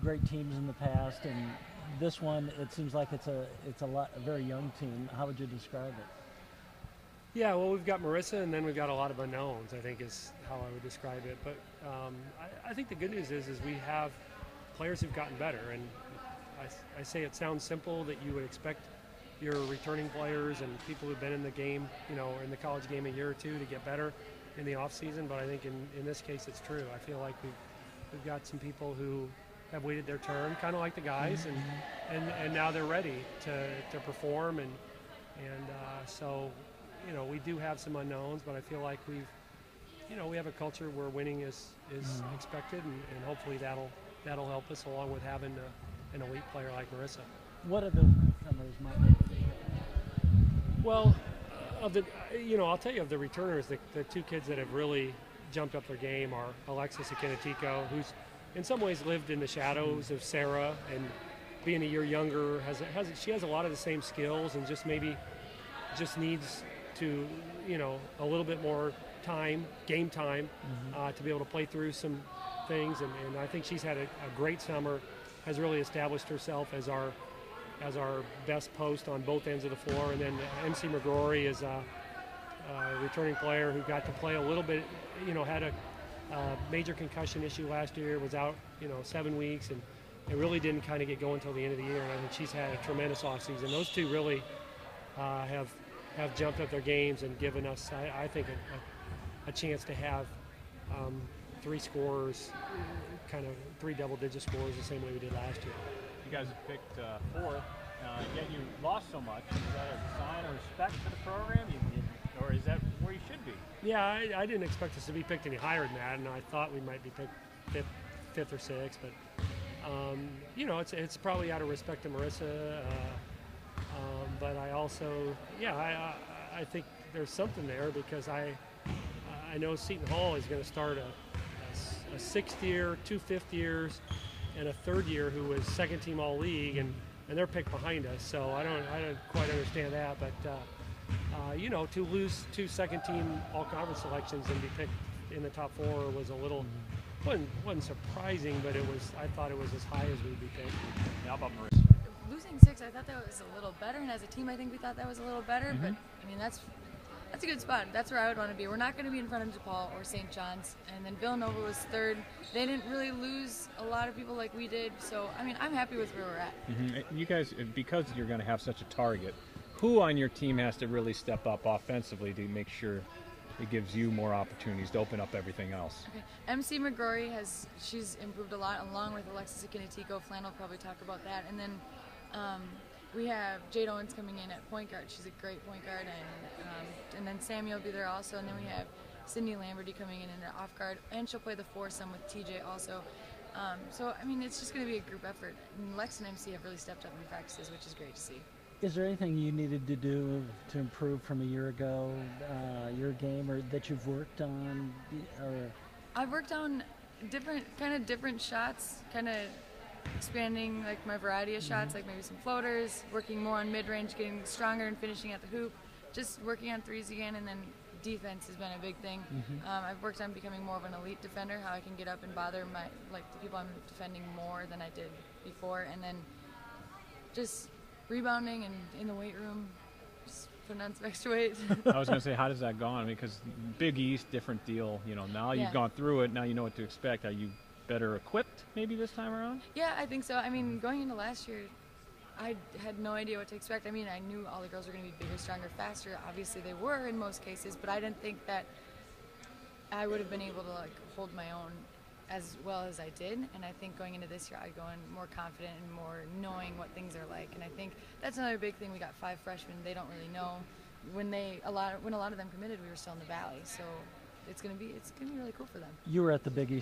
great teams in the past, and this one, it seems like it's a very young team. How would you describe it? Yeah, well, we've got Marissa, and then we've got a lot of unknowns, I think is how I would describe it. But I think the good news is we have players who've gotten better. And I say it sounds simple that you would expect your returning players and people who've been in the game, or in the college game a year or two to get better in the off season. But I think in this case it's true. I feel like we've got some people who have waited their turn, kind of like the guys, and now they're ready to perform. And so we do have some unknowns, but I feel like we have a culture where winning is expected, and hopefully that'll help us, along with having an elite player like Marissa. What are those newcomers might make? Well, I'll tell you, of the returners, the two kids that have really jumped up their game are Alexis Akinetiko, who's in some ways lived in the shadows of Sarah, and being a year younger, she has a lot of the same skills, and just needs to a little bit more game time to be able to play through some things, and I think she's had a great summer, has really established herself as our best post on both ends of the floor. And then MC McGrory is a returning player who got to play a little bit, had a major concussion issue last year, was out 7 weeks, and it really didn't kind of get going until the end of the year. And I think she's had a tremendous offseason. Those two really have jumped up their games and given us, I think, a chance to have three scorers, kind of three double-digit scorers, the same way we did last year. You guys have picked fourth, yet you lost so much. Is that a sign of respect for the program, or is that where you should be? Yeah, I didn't expect us to be picked any higher than that, and I thought we might be picked fifth or sixth. But it's probably out of respect to Marissa. But I also, I think there's something there, because I know Seton Hall is going to start a sixth year, two fifth years, and a third year who was second team all league, and they're picked behind us. So I don't quite understand that, but to lose two second team all conference selections and be picked in the top four was a little wasn't surprising, but I thought it was as high as we'd be picked. How about Marissa? Losing six, I thought that was a little better, and as a team I think we thought that was a little better, but I mean that's a good spot. That's where I would want to be. We're not going to be in front of DePaul or St. John's, and then Villanova was third. They didn't really lose a lot of people like we did, so I mean I'm happy with where we're at. You guys, because you're going to have such a target, who on your team has to really step up offensively to make sure it gives you more opportunities to open up everything else? Okay. MC McGrory she's improved a lot, along with Alexis Akinetiko. Flan will probably talk about that, and then we have Jade Owens coming in at point guard. She's a great point guard, and then Sammy will be there also, and then we have Cindy Lamberty coming in at off guard, and she'll play the foursome with TJ also. So I mean, it's just going to be a group effort. And Lex and MC have really stepped up in practices, which is great to see. Is there anything you needed to do to improve from a year ago, your game, or that you've worked on? Or I've worked on different shots, kind of expanding like my variety of shots, like maybe some floaters, working more on mid-range, getting stronger and finishing at the hoop, just working on threes again, and then defense has been a big thing. I've worked on becoming more of an elite defender, how I can get up and bother the people I'm defending more than I did before, and then just rebounding and in the weight room, just putting on some extra weight. I was going to say, how does that go on? Because Big East, different deal. Now you've gone through it. Now you know what to expect. Are you better equipped maybe this time around? Yeah, I think so. I mean, going into last year, I had no idea what to expect. I mean, I knew all the girls were going to be bigger, stronger, faster. Obviously, they were in most cases, but I didn't think that I would have been able to hold my own as well as I did. And I think going into this year, I go in more confident and more knowing what things are like. And I think that's another big thing. We got 5 freshmen. They don't really know. When a lot of them committed, we were still in the Valley. So it's gonna be really cool for them. you were at the Big East